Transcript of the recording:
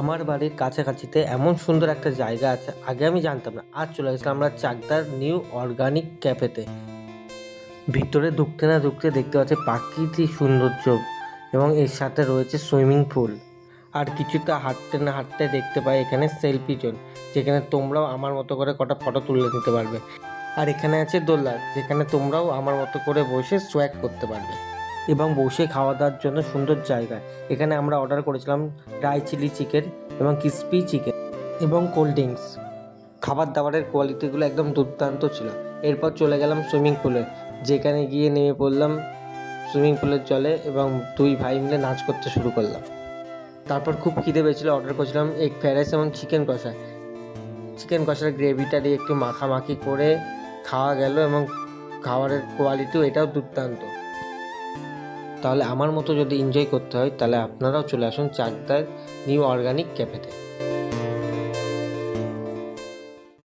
আমার বাড়ির কাছাকাছিতে এমন সুন্দর একটা জায়গা আছে, আগে আমি জানতাম না। আজ চলে গেছিলাম আমরা চাকদার নিউ অর্গানিক ক্যাফেতে। ভিতরে ঢুকতে না ঢুকতে দেখতে পাচ্ছি প্রাকৃতিক সৌন্দর্য এবং এর সাথে রয়েছে সুইমিং পুল। আর কিছুটা হাঁটতে না হাঁটতে দেখতে পাই এখানে সেলফি জোন, যেখানে তোমরাও আমার মতো করে কটা ফটো তুলে নিতে পারবে। আর এখানে আছে দোলনা, যেখানে তোমরাও আমার মতো করে বসে সোয়াগ করতে পারবে এবং বসে খাওয়া দাওয়ার জন্য সুন্দর জায়গা। এখানে আমরা অর্ডার করেছিলাম ড্রাই চিলি চিকেন এবং ক্রিসপি চিকেন এবং কোল্ড ড্রিঙ্কস। খাবার দাবারের কোয়ালিটিগুলো একদম দুর্দান্ত ছিল। এরপর চলে গেলাম সুইমিং পুলে, যেখানে গিয়ে নেমে পড়লাম সুইমিং পুলের জলে এবং দুই ভাই মিলে নাচ করতে শুরু করলাম। তারপর খুব খিদে পেয়েছিল, অর্ডার করেছিলাম এগ ফ্রাইড রাইস এবং চিকেন কষা। চিকেন কষার গ্রেভিটা দিয়ে একটু মাখামাখি করে খাওয়া গেল এবং খাবারের কোয়ালিটিও এটাও দুর্দান্ত। তাহলে আমার মতো যদি এনজয় করতে হয়, তাহলে আপনারাও চলে আসুন চাকদার নিউ অর্গানিক ক্যাফেতে।